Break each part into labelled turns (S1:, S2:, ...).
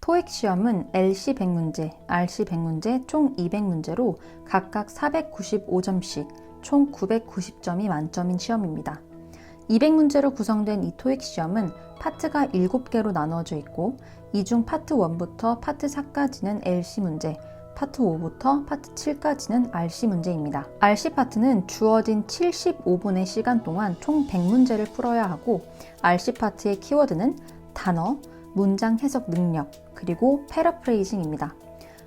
S1: 토익 시험은 LC 100문제, RC 100문제 총 200문제로 각각 495점씩 총 990점이 만점인 시험입니다. 200문제로 구성된 이 토익 시험은 파트가 7개로 나누어져 있고 이 중 파트 1부터 파트 4까지는 LC 문제, 파트 5부터 파트 7까지는 RC 문제입니다. RC 파트는 주어진 75분의 시간 동안 총 100문제를 풀어야 하고 RC 파트의 키워드는 단어, 문장 해석 능력, 그리고 패러프레이징입니다.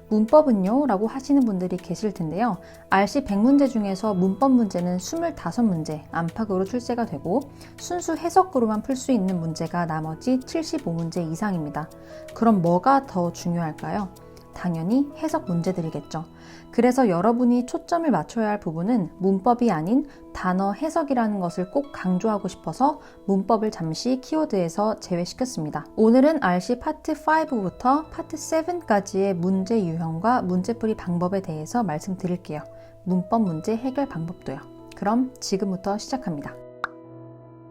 S1: 문법은요? 라고 하시는 분들이 계실 텐데요. RC 100문제 중에서 문법 문제는 25문제 안팎으로 출제가 되고 순수 해석으로만 풀 수 있는 문제가 나머지 75문제 이상입니다. 그럼 뭐가 더 중요할까요? 당연히 해석 문제들이겠죠. 그래서 여러분이 초점을 맞춰야 할 부분은 문법이 아닌 단어 해석이라는 것을 꼭 강조하고 싶어서 문법을 잠시 키워드에서 제외시켰습니다. 오늘은 RC 파트 5부터 파트 7까지의 문제 유형과 문제풀이 방법에 대해서 말씀드릴게요. 문법 문제 해결 방법도요. 그럼 지금부터 시작합니다.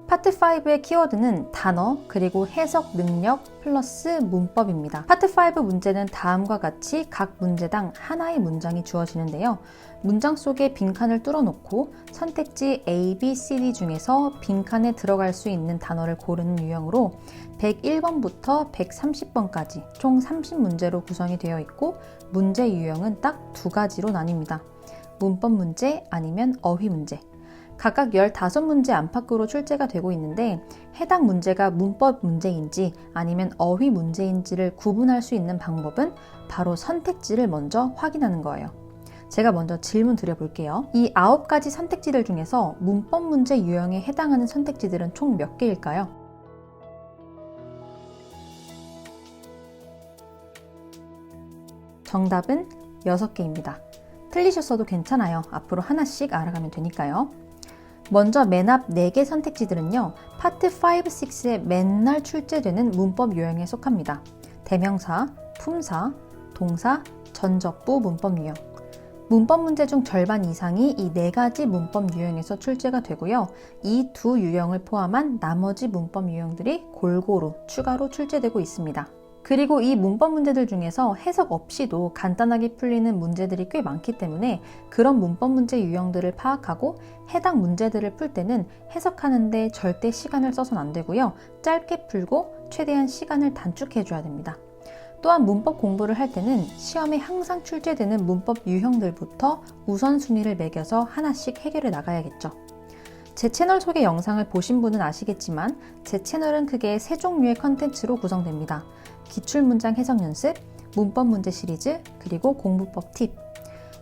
S1: 파트 5의 키워드는 단어, 그리고 해석 능력 플러스 문법입니다. 파트 5 문제는 다음과 같이 각 문제당 하나의 문장이 주어지는데요. 문장 속에 빈칸을 뚫어놓고 선택지 A, B, C, D 중에서 빈칸에 들어갈 수 있는 단어를 고르는 유형으로 101번부터 130번까지 총 30문제로 구성이 되어 있고 문제 유형은 딱 두 가지로 나뉩니다. 문법 문제 아니면 어휘 문제. 각각 15문제 안팎으로 출제가 되고 있는데 해당 문제가 문법 문제인지 아니면 어휘 문제인지를 구분할 수 있는 방법은 바로 선택지를 먼저 확인하는 거예요. 제가 먼저 질문 드려볼게요. 이 9가지 선택지들 중에서 문법 문제 유형에 해당하는 선택지들은 총 몇 개일까요? 정답은 6개입니다. 틀리셨어도 괜찮아요. 앞으로 하나씩 알아가면 되니까요. 먼저 맨 앞 4개 선택지들은요. 파트 5, 6에 맨날 출제되는 문법 유형에 속합니다. 대명사, 품사, 동사, 전적부 문법 유형. 문법 문제 중 절반 이상이 이 4가지 문법 유형에서 출제가 되고요. 이 두 유형을 포함한 나머지 문법 유형들이 골고루 추가로 출제되고 있습니다. 그리고 이 문법 문제들 중에서 해석 없이도 간단하게 풀리는 문제들이 꽤 많기 때문에 그런 문법 문제 유형들을 파악하고 해당 문제들을 풀 때는 해석하는데 절대 시간을 써서는 안 되고요. 짧게 풀고 최대한 시간을 단축해 줘야 됩니다. 또한 문법 공부를 할 때는 시험에 항상 출제되는 문법 유형들부터 우선순위를 매겨서 하나씩 해결해 나가야겠죠. 제 채널 소개 영상을 보신 분은 아시겠지만 제 채널은 크게 3종류의 컨텐츠로 구성됩니다. 기출문장 해석 연습, 문법 문제 시리즈, 그리고 공부법 팁.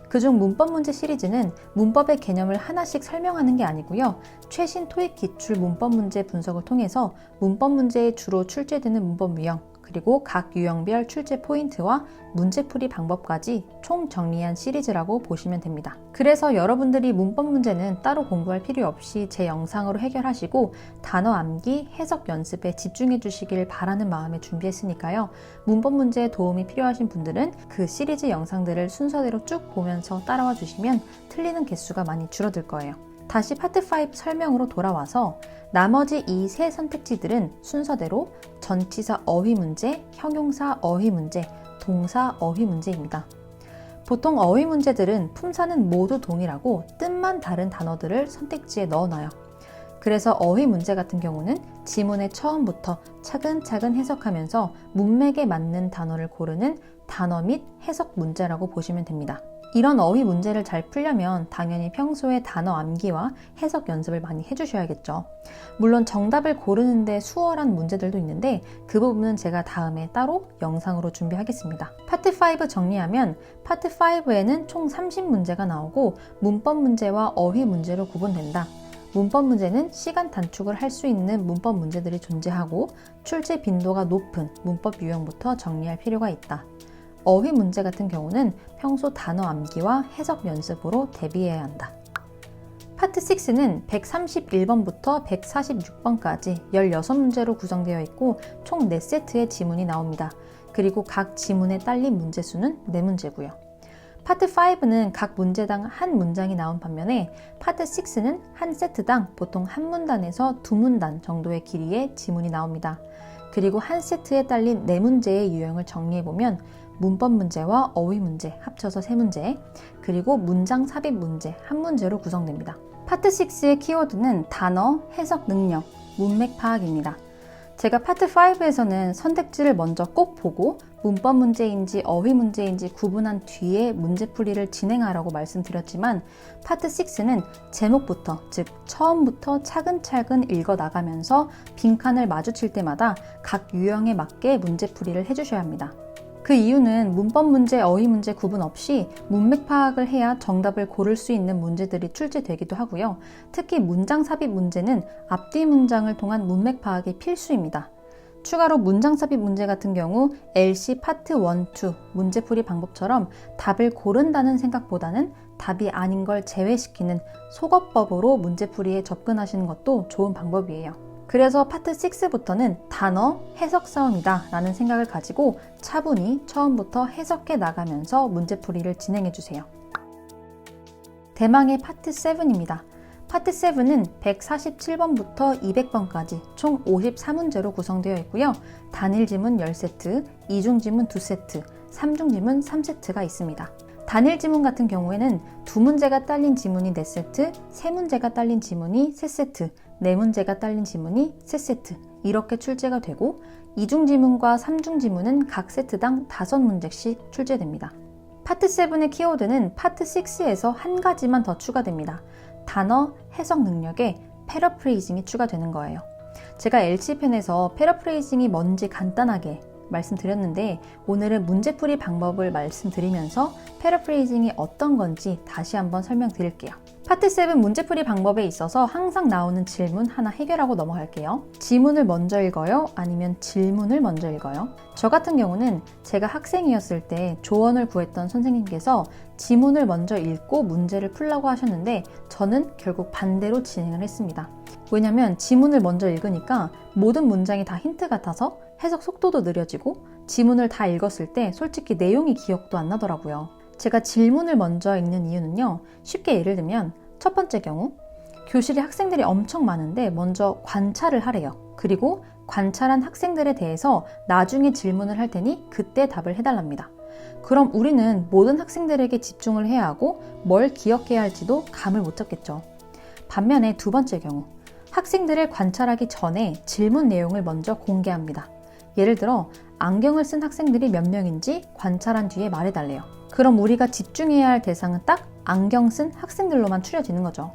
S1: 그중 문법 문제 시리즈는 문법의 개념을 하나씩 설명하는 게 아니고요. 최신 토익 기출 문법 문제 분석을 통해서 문법 문제에 주로 출제되는 문법 유형, 그리고 각 유형별 출제 포인트와 문제풀이 방법까지 총 정리한 시리즈라고 보시면 됩니다. 그래서 여러분들이 문법 문제는 따로 공부할 필요 없이 제 영상으로 해결하시고 단어 암기, 해석 연습에 집중해 주시길 바라는 마음에 준비했으니까요. 문법 문제에 도움이 필요하신 분들은 그 시리즈 영상들을 순서대로 쭉 보면서 따라와 주시면 틀리는 개수가 많이 줄어들 거예요. 다시 파트 5 설명으로 돌아와서 나머지 이 세 선택지들은 순서대로 전치사 어휘 문제, 형용사 어휘 문제, 동사 어휘 문제입니다. 보통 어휘 문제들은 품사는 모두 동일하고 뜻만 다른 단어들을 선택지에 넣어놔요. 그래서 어휘 문제 같은 경우는 지문의 처음부터 차근차근 해석하면서 문맥에 맞는 단어를 고르는 단어 및 해석 문제라고 보시면 됩니다. 이런 어휘 문제를 잘 풀려면 당연히 평소에 단어 암기와 해석 연습을 많이 해주셔야겠죠. 물론 정답을 고르는데 수월한 문제들도 있는데 그 부분은 제가 다음에 따로 영상으로 준비하겠습니다. 파트 5 정리하면 파트 5에는 총 30문제가 나오고 문법 문제와 어휘 문제로 구분된다. 문법 문제는 시간 단축을 할 수 있는 문법 문제들이 존재하고 출제 빈도가 높은 문법 유형부터 정리할 필요가 있다. 어휘 문제 같은 경우는 평소 단어 암기와 해석 연습으로 대비해야 한다. 파트 6는 131번부터 146번까지 16문제로 구성되어 있고 총 4세트의 지문이 나옵니다. 그리고 각 지문에 딸린 문제 수는 4문제고요. 파트 5는 각 문제당 한 문장이 나온 반면에 파트 6는 한 세트당 보통 한 문단에서 2문단 정도의 길이의 지문이 나옵니다. 그리고 한 세트에 딸린 4문제의 유형을 정리해보면 문법 문제와 어휘 문제 합쳐서 3문제, 그리고 문장 삽입 문제 1문제로 구성됩니다. 파트 6의 키워드는 단어, 해석 능력, 문맥 파악입니다. 제가 파트 5에서는 선택지를 먼저 꼭 보고 문법 문제인지 어휘 문제인지 구분한 뒤에 문제풀이를 진행하라고 말씀드렸지만 파트 6는 제목부터, 즉 처음부터 차근차근 읽어나가면서 빈칸을 마주칠 때마다 각 유형에 맞게 문제풀이를 해주셔야 합니다. 그 이유는 문법 문제, 어휘 문제 구분 없이 문맥 파악을 해야 정답을 고를 수 있는 문제들이 출제되기도 하고요. 특히 문장 삽입 문제는 앞뒤 문장을 통한 문맥 파악이 필수입니다. 추가로 문장 삽입 문제 같은 경우 LC 파트 1, 2 문제풀이 방법처럼 답을 고른다는 생각보다는 답이 아닌 걸 제외시키는 속어법으로 문제풀이에 접근하시는 것도 좋은 방법이에요. 그래서 파트 6부터는 단어, 해석 싸움이다 라는 생각을 가지고 차분히 처음부터 해석해 나가면서 문제풀이를 진행해 주세요. 대망의 파트 7입니다. 파트 7은 147번부터 200번까지 총 54문제로 구성되어 있고요. 단일 지문 10세트, 이중 지문 2세트, 3중 지문 3세트가 있습니다. 단일 지문 같은 경우에는 2문제가 딸린 지문이 4세트, 3문제가 딸린 지문이 3세트, 4문제가 딸린 지문이 3세트 이렇게 출제가 되고 이중 지문과 3중 지문은 각 세트당 5문제씩 출제됩니다. 파트 7의 키워드는 파트 6에서 한 가지만 더 추가됩니다. 단어, 해석 능력에 패러프레이징이 추가되는 거예요. 제가 LC편에서 패러프레이징이 뭔지 간단하게 말씀드렸는데 오늘은 문제풀이 방법을 말씀드리면서 패러프레이징이 어떤 건지 다시 한번 설명드릴게요. 파트 7 문제풀이 방법에 있어서 항상 나오는 질문 하나 해결하고 넘어갈게요. 지문을 먼저 읽어요? 아니면 질문을 먼저 읽어요? 저 같은 경우는 제가 학생이었을 때 조언을 구했던 선생님께서 지문을 먼저 읽고 문제를 풀라고 하셨는데 저는 결국 반대로 진행을 했습니다. 왜냐면 지문을 먼저 읽으니까 모든 문장이 다 힌트 같아서 해석 속도도 느려지고 지문을 다 읽었을 때 솔직히 내용이 기억도 안 나더라고요. 제가 질문을 먼저 읽는 이유는요. 쉽게 예를 들면 첫 번째 경우 교실에 학생들이 엄청 많은데 먼저 관찰을 하래요. 그리고 관찰한 학생들에 대해서 나중에 질문을 할 테니 그때 답을 해달랍니다. 그럼 우리는 모든 학생들에게 집중을 해야 하고 뭘 기억해야 할지도 감을 못 잡겠죠. 반면에 두 번째 경우 학생들을 관찰하기 전에 질문 내용을 먼저 공개합니다. 예를 들어 안경을 쓴 학생들이 몇 명인지 관찰한 뒤에 말해달래요. 그럼 우리가 집중해야 할 대상은 딱 안경 쓴 학생들로만 추려지는 거죠.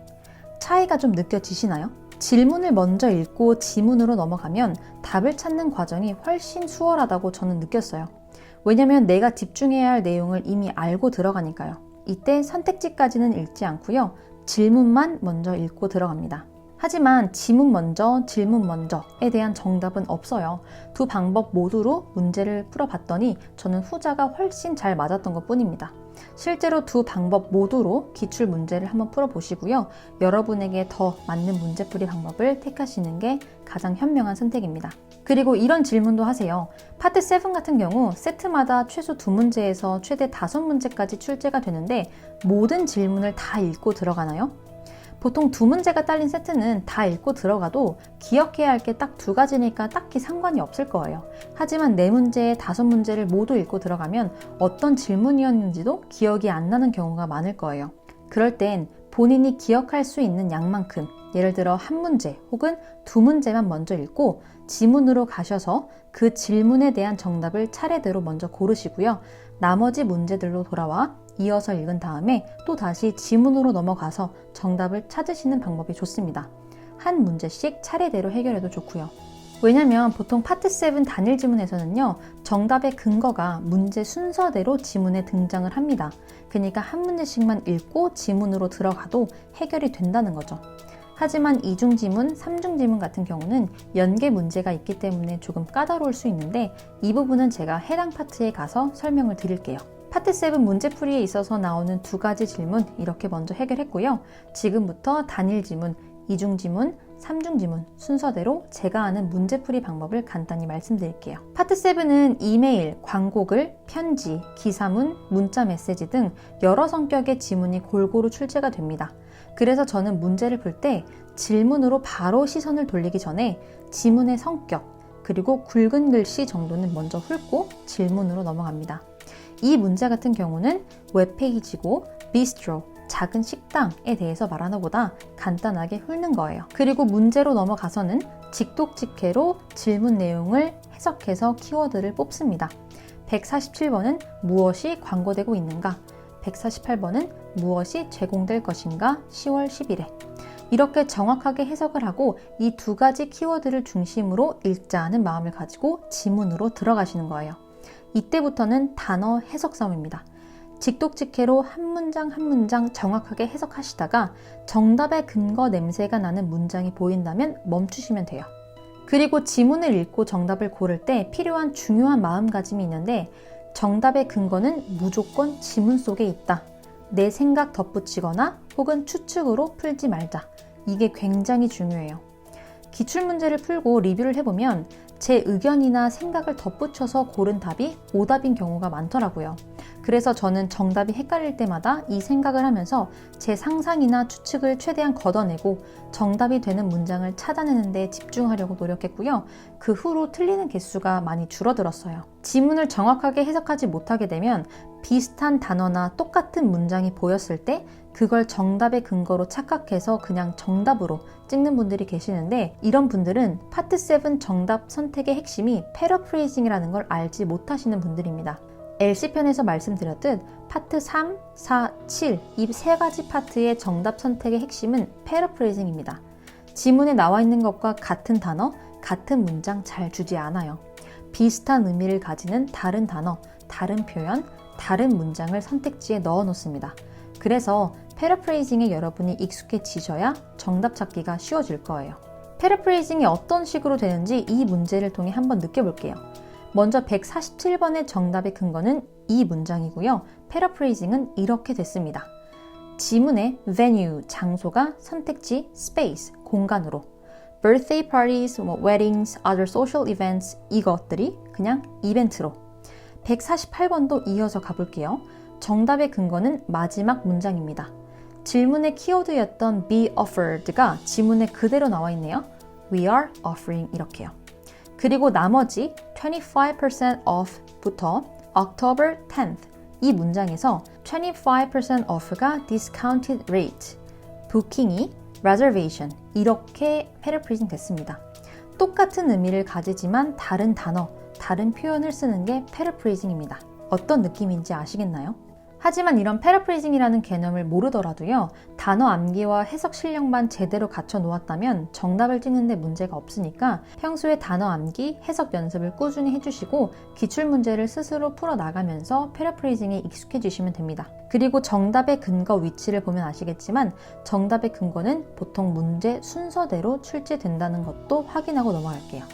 S1: 차이가 좀 느껴지시나요? 질문을 먼저 읽고 지문으로 넘어가면 답을 찾는 과정이 훨씬 수월하다고 저는 느꼈어요. 왜냐면 내가 집중해야 할 내용을 이미 알고 들어가니까요. 이때 선택지까지는 읽지 않고요. 질문만 먼저 읽고 들어갑니다. 하지만 지문 먼저, 질문 먼저에 대한 정답은 없어요. 두 방법 모두로 문제를 풀어봤더니 저는 후자가 훨씬 잘 맞았던 것 뿐입니다. 실제로 두 방법 모두로 기출 문제를 한번 풀어보시고요. 여러분에게 더 맞는 문제풀이 방법을 택하시는 게 가장 현명한 선택입니다. 그리고 이런 질문도 하세요. 파트 7 같은 경우 세트마다 최소 2문제에서 최대 5문제까지 출제가 되는데 모든 질문을 다 읽고 들어가나요? 보통 2문제가 딸린 세트는 다 읽고 들어가도 기억해야 할 게 딱 2가지니까 딱히 상관이 없을 거예요. 하지만 4문제에 5문제를 모두 읽고 들어가면 어떤 질문이었는지도 기억이 안 나는 경우가 많을 거예요. 그럴 땐 본인이 기억할 수 있는 양만큼, 예를 들어 1문제 혹은 2문제만 먼저 읽고 지문으로 가셔서 그 질문에 대한 정답을 차례대로 먼저 고르시고요. 나머지 문제들로 돌아와 이어서 읽은 다음에 또 다시 지문으로 넘어가서 정답을 찾으시는 방법이 좋습니다. 한 문제씩 차례대로 해결해도 좋고요. 왜냐면 보통 파트 7 단일 지문에서는요. 정답의 근거가 문제 순서대로 지문에 등장을 합니다. 그러니까 한 문제씩만 읽고 지문으로 들어가도 해결이 된다는 거죠. 하지만 이중 지문, 삼중 지문 같은 경우는 연계 문제가 있기 때문에 조금 까다로울 수 있는데 이 부분은 제가 해당 파트에 가서 설명을 드릴게요. 파트 7 문제풀이에 있어서 나오는 2가지 질문 이렇게 먼저 해결했고요. 지금부터 단일 지문, 이중 지문, 삼중 지문 순서대로 제가 아는 문제풀이 방법을 간단히 말씀드릴게요. 파트 7은 이메일, 광고글, 편지, 기사문, 문자 메시지 등 여러 성격의 지문이 골고루 출제가 됩니다. 그래서 저는 문제를 풀 때 질문으로 바로 시선을 돌리기 전에 지문의 성격, 그리고 굵은 글씨 정도는 먼저 훑고 질문으로 넘어갑니다. 이 문제 같은 경우는 웹페이지고 비스트로, 작은 식당에 대해서 말하는 것보다 간단하게 훑는 거예요. 그리고 문제로 넘어가서는 직독직해로 질문 내용을 해석해서 키워드를 뽑습니다. 147번은 무엇이 광고되고 있는가? 148번은 무엇이 제공될 것인가? 10월 10일에. 이렇게 정확하게 해석을 하고 이 두 가지 키워드를 중심으로 읽자는 마음을 가지고 지문으로 들어가시는 거예요. 이때부터는 단어 해석 싸움입니다. 직독직해로 한 문장 한 문장 정확하게 해석하시다가 정답의 근거 냄새가 나는 문장이 보인다면 멈추시면 돼요. 그리고 지문을 읽고 정답을 고를 때 필요한 중요한 마음가짐이 있는데 정답의 근거는 무조건 지문 속에 있다. 내 생각 덧붙이거나 혹은 추측으로 풀지 말자. 이게 굉장히 중요해요. 기출문제를 풀고 리뷰를 해보면 제 의견이나 생각을 덧붙여서 고른 답이 오답인 경우가 많더라고요. 그래서 저는 정답이 헷갈릴 때마다 이 생각을 하면서 제 상상이나 추측을 최대한 걷어내고 정답이 되는 문장을 찾아내는 데 집중하려고 노력했고요. 그 후로 틀리는 개수가 많이 줄어들었어요. 지문을 정확하게 해석하지 못하게 되면 비슷한 단어나 똑같은 문장이 보였을 때 그걸 정답의 근거로 착각해서 그냥 정답으로 찍는 분들이 계시는데 이런 분들은 파트 7 정답 선택의 핵심이 패러프레이징이라는 걸 알지 못하시는 분들입니다. LC편에서 말씀드렸듯 파트 3, 4, 7 이 세 가지 파트의 정답 선택의 핵심은 패러프레이징입니다. 지문에 나와 있는 것과 같은 단어, 같은 문장 잘 주지 않아요. 비슷한 의미를 가지는 다른 단어, 다른 표현, 다른 문장을 선택지에 넣어 놓습니다. 그래서 패러프레이징에 여러분이 익숙해지셔야 정답 찾기가 쉬워질 거예요. 패러프레이징이 어떤 식으로 되는지 이 문제를 통해 한번 느껴볼게요. 먼저 147번의 정답의 근거는 이 문장이고요. 패러프레이징은 이렇게 됐습니다. 지문의 venue, 장소가 선택지 space, 공간으로 birthday parties, weddings, other social events 이것들이 그냥 이벤트로 148번도 이어서 가볼게요. 정답의 근거는 마지막 문장입니다. 질문의 키워드였던 be offered가 지문에 그대로 나와 있네요. We are offering 이렇게요. 그리고 나머지 25% off부터 October 10th 이 문장에서 25% off가 discounted rate, 부킹이 reservation 이렇게 패러프레이징 됐습니다. 똑같은 의미를 가지지만 다른 단어, 다른 표현을 쓰는 게 패러프레이징입니다. 어떤 느낌인지 아시겠나요? 하지만 이런 패러프레이징이라는 개념을 모르더라도요. 단어 암기와 해석 실력만 제대로 갖춰 놓았다면 정답을 찍는데 문제가 없으니까 평소에 단어 암기, 해석 연습을 꾸준히 해주시고 기출문제를 스스로 풀어나가면서 패러프레이징에 익숙해지시면 됩니다. 그리고 정답의 근거 위치를 보면 아시겠지만 정답의 근거는 보통 문제 순서대로 출제된다는 것도 확인하고 넘어갈게요.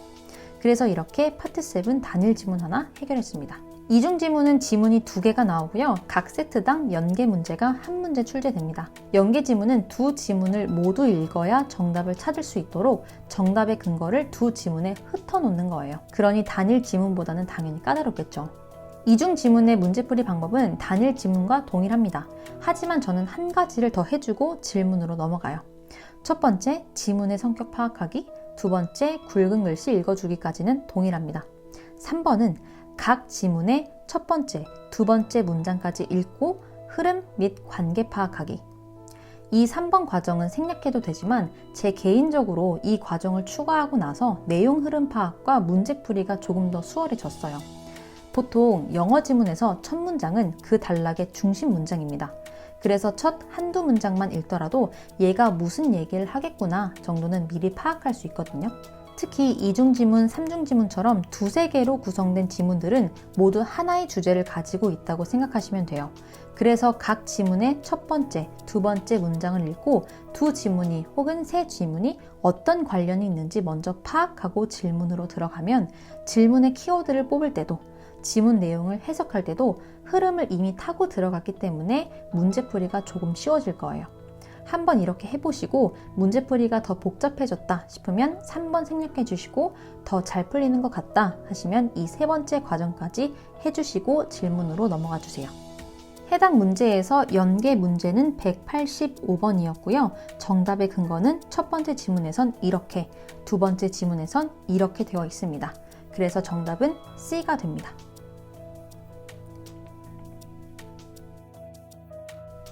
S1: 그래서 이렇게 파트 7 단일 지문 하나 해결했습니다. 이중 지문은 지문이 2개가 나오고요. 각 세트당 연계 문제가 한 문제 출제됩니다. 연계 지문은 두 지문을 모두 읽어야 정답을 찾을 수 있도록 정답의 근거를 두 지문에 흩어놓는 거예요. 그러니 단일 지문보다는 당연히 까다롭겠죠. 이중 지문의 문제풀이 방법은 단일 지문과 동일합니다. 하지만 저는 한 가지를 더 해주고 질문으로 넘어가요. 첫 번째, 지문의 성격 파악하기. 두 번째, 굵은 글씨 읽어주기까지는 동일합니다. 3번은 각 지문의 첫 번째, 두 번째 문장까지 읽고 흐름 및 관계 파악하기. 이 3번 과정은 생략해도 되지만 제 개인적으로 이 과정을 추가하고 나서 내용 흐름 파악과 문제풀이가 조금 더 수월해졌어요. 보통 영어 지문에서 첫 문장은 그 단락의 중심 문장입니다. 그래서 첫 한두 문장만 읽더라도 얘가 무슨 얘기를 하겠구나 정도는 미리 파악할 수 있거든요. 특히 이중지문, 삼중지문처럼 두세 개로 구성된 지문들은 모두 하나의 주제를 가지고 있다고 생각하시면 돼요. 그래서 각 지문의 첫 번째, 두 번째 문장을 읽고 두 지문이 혹은 세 지문이 어떤 관련이 있는지 먼저 파악하고 질문으로 들어가면 질문의 키워드를 뽑을 때도 지문 내용을 해석할 때도 흐름을 이미 타고 들어갔기 때문에 문제풀이가 조금 쉬워질 거예요. 한번 이렇게 해보시고 문제풀이가 더 복잡해졌다 싶으면 3번 생략해 주시고 더 잘 풀리는 것 같다 하시면 이 세 번째 과정까지 해주시고 질문으로 넘어가 주세요. 해당 문제에서 연계 문제는 185번이었고요. 정답의 근거는 첫 번째 지문에선 이렇게, 두 번째 지문에선 이렇게 되어 있습니다. 그래서 정답은 C가 됩니다.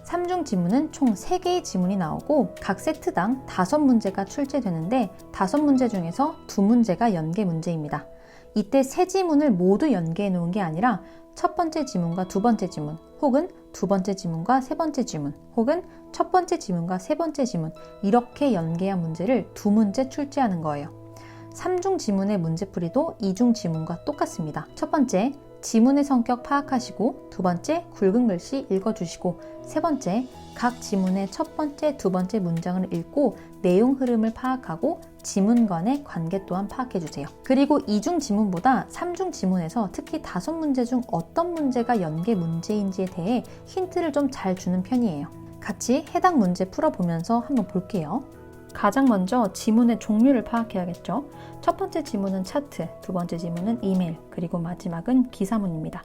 S1: 3중 지문은 총 3개의 지문이 나오고 각 세트당 5문제가 출제되는데 5문제 중에서 2문제가 연계 문제입니다. 이때 세 지문을 모두 연계해 놓은 게 아니라 첫 번째 지문과 두 번째 지문, 혹은 두 번째 지문과 세 번째 지문, 혹은 첫 번째 지문과 세 번째 지문, 이렇게 연계한 문제를 2문제 출제하는 거예요. 3중 지문의 문제풀이도 2중 지문과 똑같습니다. 첫 번째, 지문의 성격 파악하시고, 두 번째, 굵은 글씨 읽어주시고, 세 번째, 각 지문의 첫 번째, 두 번째 문장을 읽고 내용 흐름을 파악하고 지문 간의 관계 또한 파악해주세요. 그리고 2중 지문보다 3중 지문에서 특히 5문제 중 어떤 문제가 연계 문제인지에 대해 힌트를 좀 잘 주는 편이에요. 같이 해당 문제 풀어보면서 한번 볼게요. 가장 먼저 지문의 종류를 파악해야겠죠. 첫 번째 지문은 차트, 두 번째 지문은 이메일, 그리고 마지막은 기사문입니다.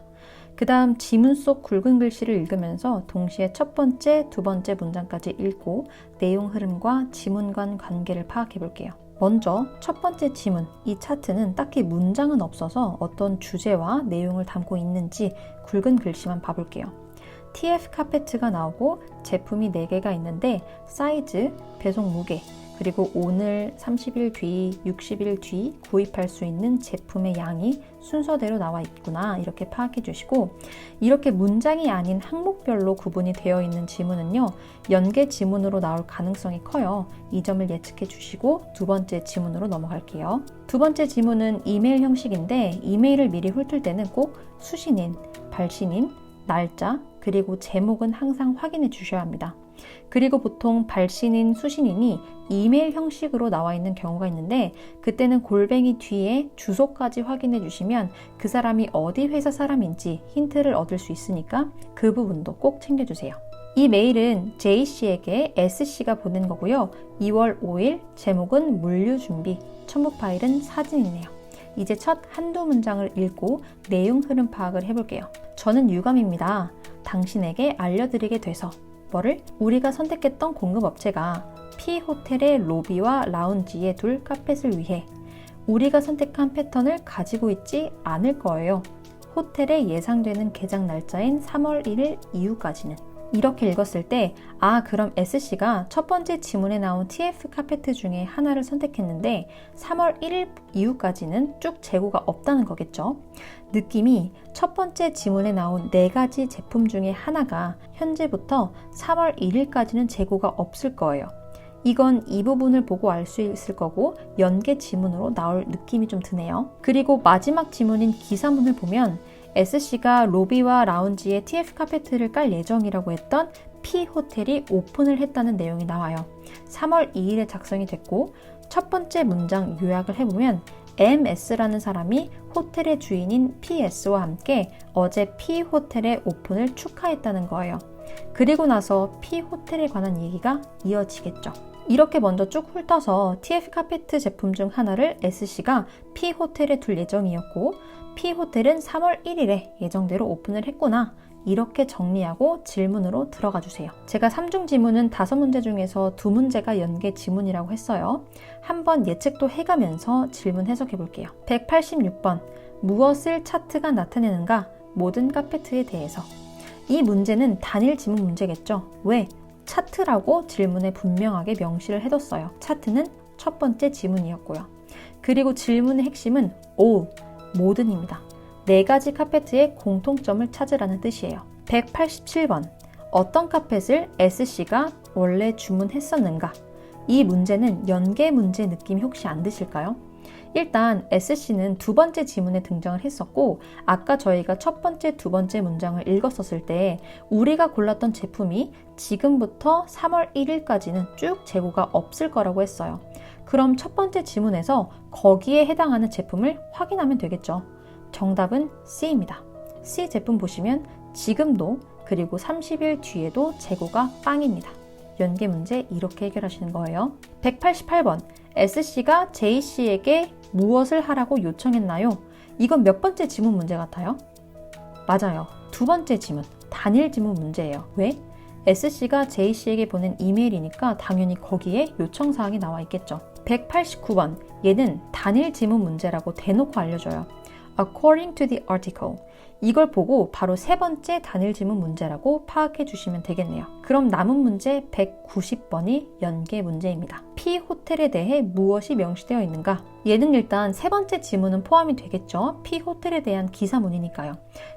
S1: 그 다음 지문 속 굵은 글씨를 읽으면서 동시에 첫 번째, 두 번째 문장까지 읽고 내용 흐름과 지문 간 관계를 파악해 볼게요. 먼저 첫 번째 지문, 이 차트는 딱히 문장은 없어서 어떤 주제와 내용을 담고 있는지 굵은 글씨만 봐볼게요. TF 카페트가 나오고 제품이 4개가 있는데 사이즈, 배송 무게, 그리고 오늘 30일 뒤, 60일 뒤 구입할 수 있는 제품의 양이 순서대로 나와 있구나 이렇게 파악해 주시고, 이렇게 문장이 아닌 항목별로 구분이 되어 있는 지문은요 연계 지문으로 나올 가능성이 커요. 이 점을 예측해 주시고 두 번째 지문으로 넘어갈게요. 두 번째 지문은 이메일 형식인데 이메일을 미리 훑을 때는 꼭 수신인, 발신인, 날짜, 그리고 제목은 항상 확인해 주셔야 합니다. 그리고 보통 발신인, 수신인이 이메일 형식으로 나와 있는 경우가 있는데 그때는 골뱅이 뒤에 주소까지 확인해 주시면 그 사람이 어디 회사 사람인지 힌트를 얻을 수 있으니까 그 부분도 꼭 챙겨주세요. 이 메일은 J씨에게 S씨가 보낸 거고요. 2월 5일, 제목은 물류 준비, 첨부 파일은 사진이네요. 이제 첫 한두 문장을 읽고 내용 흐름 파악을 해볼게요. 저는 유감입니다. 당신에게 알려드리게 돼서 뭐를? 우리가 선택했던 공급업체가 P호텔의 로비와 라운지에 둘 카펫을 위해 우리가 선택한 패턴을 가지고 있지 않을 거예요. 호텔의 예상되는 개장 날짜인 3월 1일 이후까지는. 이렇게 읽었을 때 그럼 S씨가 첫 번째 지문에 나온 TF 카페트 중에 하나를 선택했는데 3월 1일 이후까지는 쭉 재고가 없다는 거겠죠. 느낌이 첫 번째 지문에 나온 4가지 제품 중에 하나가 현재부터 3월 1일까지는 재고가 없을 거예요. 이건 이 부분을 보고 알 수 있을 거고 연계 지문으로 나올 느낌이 좀 드네요. 그리고 마지막 지문인 기사문을 보면 S씨가 로비와 라운지에 TF 카페트를 깔 예정이라고 했던 P호텔이 오픈을 했다는 내용이 나와요. 3월 2일에 작성이 됐고 첫 번째 문장 요약을 해보면 MS라는 사람이 호텔의 주인인 PS와 함께 어제 P호텔의 오픈을 축하했다는 거예요. 그리고 나서 P호텔에 관한 얘기가 이어지겠죠. 이렇게 먼저 쭉 훑어서 TF 카페트 제품 중 하나를 S씨가 P호텔에 둘 예정이었고 P호텔은 3월 1일에 예정대로 오픈을 했구나. 이렇게 정리하고 질문으로 들어가 주세요. 제가 3중 지문은 5문제 중에서 2문제가 연계 지문이라고 했어요. 한번 예측도 해가면서 질문 해석해 볼게요. 186번. 무엇을 차트가 나타내는가? 모든 카페트에 대해서. 이 문제는 단일 지문 문제겠죠. 왜? 차트라고 질문에 분명하게 명시를 해뒀어요. 차트는 첫 번째 지문이었고요. 그리고 질문의 핵심은 모든입니다. 4가지 카페트의 공통점을 찾으라는 뜻이에요. 187번. 어떤 카펫을 S씨가 원래 주문했었는가? 이 문제는 연계 문제 느낌이 혹시 안 드실까요? 일단 S씨는 두 번째 지문에 등장을 했었고 아까 저희가 첫 번째, 두 번째 문장을 읽었었을 때 우리가 골랐던 제품이 지금부터 3월 1일까지는 쭉 재고가 없을 거라고 했어요. 그럼 첫 번째 지문에서 거기에 해당하는 제품을 확인하면 되겠죠. 정답은 C입니다. C 제품 보시면 지금도 그리고 30일 뒤에도 재고가 빵입니다. 연계 문제 이렇게 해결하시는 거예요. 188번. S씨가 J씨에게 무엇을 하라고 요청했나요? 이건 몇 번째 지문 문제 같아요? 맞아요. 두 번째 지문, 단일 지문 문제예요. 왜? S씨가 J씨에게 보낸 이메일이니까 당연히 거기에 요청사항이 나와 있겠죠. 189번. 얘는 단일 지문 문제라고 대놓고 알려줘요. According to the article. 이걸 보고 바로 세 번째 단일 지문 문제라고 파악해 주시면 되겠네요. 그럼 남은 문제 190번이 연계 문제입니다. P 호텔에 대해 무엇이 명시되어 있는가? 얘는 일단 세 번째 지문은 포함이 되겠죠. P 호텔에 대한 기사문이니까요.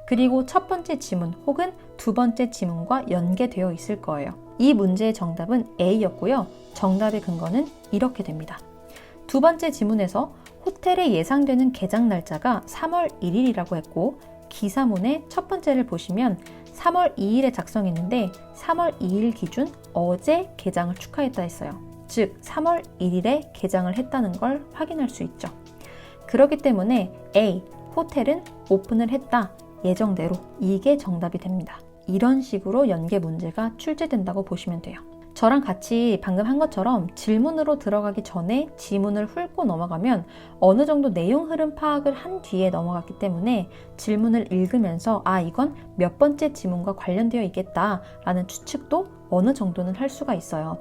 S1: 그리고 첫 번째 지문 혹은 두 번째 지문과 연계되어 있을 거예요. 이 문제의 정답은 A였고요. 정답의 근거는 이렇게 됩니다. 두 번째 지문에서 호텔의 예상되는 개장 날짜가 3월 1일이라고 했고 기사문의 첫 번째를 보시면 3월 2일에 작성했는데 3월 2일 기준 어제 개장을 축하했다 했어요. 즉 3월 1일에 개장을 했다는 걸 확인할 수 있죠. 그렇기 때문에 A, 호텔은 오픈을 했다, 예정대로. 이게 정답이 됩니다. 이런 식으로 연계 문제가 출제된다고 보시면 돼요. 저랑 같이 방금 한 것처럼 질문으로 들어가기 전에 지문을 훑고 넘어가면 어느 정도 내용 흐름 파악을 한 뒤에 넘어갔기 때문에 질문을 읽으면서 이건 몇 번째 지문과 관련되어 있겠다라는 추측도 어느 정도는 할 수가 있어요.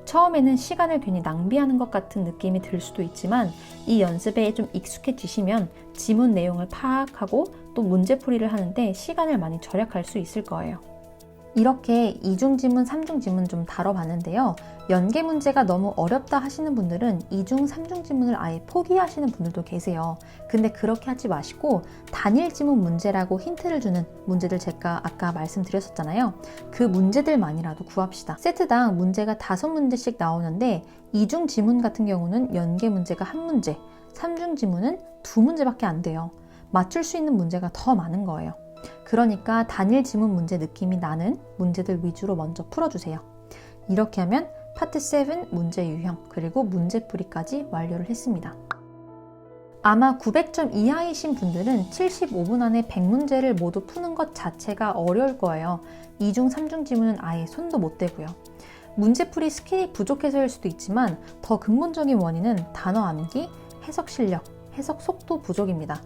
S1: 처음에는 시간을 괜히 낭비하는 것 같은 느낌이 들 수도 있지만 이 연습에 좀 익숙해지시면 지문 내용을 파악하고 또 문제풀이를 하는데 시간을 많이 절약할 수 있을 거예요. 이렇게 이중지문, 삼중지문 좀 다뤄봤는데요. 연계 문제가 너무 어렵다 하시는 분들은 이중, 삼중지문을 아예 포기하시는 분들도 계세요. 근데 그렇게 하지 마시고 단일지문 문제라고 힌트를 주는 문제들 제가 아까 말씀드렸었잖아요. 그 문제들만이라도 구합시다. 세트당 문제가 5문제씩 나오는데 이중지문 같은 경우는 연계 문제가 1문제, 삼중지문은 2문제밖에 안 돼요. 맞출 수 있는 문제가 더 많은 거예요. 그러니까 단일 지문 문제 느낌이 나는 문제들 위주로 먼저 풀어주세요. 이렇게 하면 파트 7 문제 유형 그리고 문제풀이까지 완료를 했습니다. 아마 900점 이하이신 분들은 75분 안에 100문제를 모두 푸는 것 자체가 어려울 거예요. 2중, 3중 지문은 아예 손도 못 대고요. 문제풀이 스킬이 부족해서일 수도 있지만 더 근본적인 원인은 단어 암기, 해석 실력, 해석 속도 부족입니다.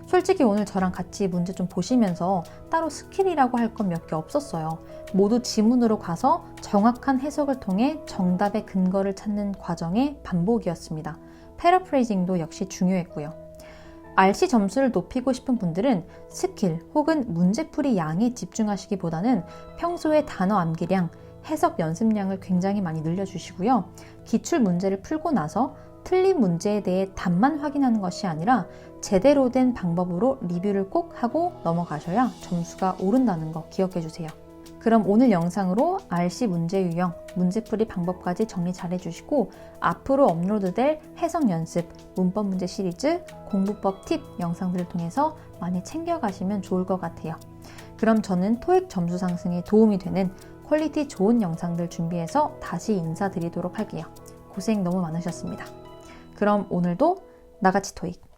S1: 솔직히 오늘 저랑 같이 문제 좀 보시면서 따로 스킬이라고 할 건 몇 개 없었어요. 모두 지문으로 가서 정확한 해석을 통해 정답의 근거를 찾는 과정의 반복이었습니다. 패러프레이징도 역시 중요했고요. RC 점수를 높이고 싶은 분들은 스킬 혹은 문제풀이 양에 집중하시기보다는 평소에 단어 암기량, 해석 연습량을 굉장히 많이 늘려주시고요. 기출 문제를 풀고 나서 틀린 문제에 대해 답만 확인하는 것이 아니라 제대로 된 방법으로 리뷰를 꼭 하고 넘어가셔야 점수가 오른다는 거 기억해 주세요. 그럼 오늘 영상으로 RC 문제 유형, 문제풀이 방법까지 정리 잘 해주시고 앞으로 업로드될 해석 연습, 문법 문제 시리즈, 공부법 팁 영상들을 통해서 많이 챙겨가시면 좋을 것 같아요. 그럼 저는 토익 점수 상승에 도움이 되는 퀄리티 좋은 영상들 준비해서 다시 인사드리도록 할게요. 고생 너무 많으셨습니다. 그럼 오늘도 나같이 토익!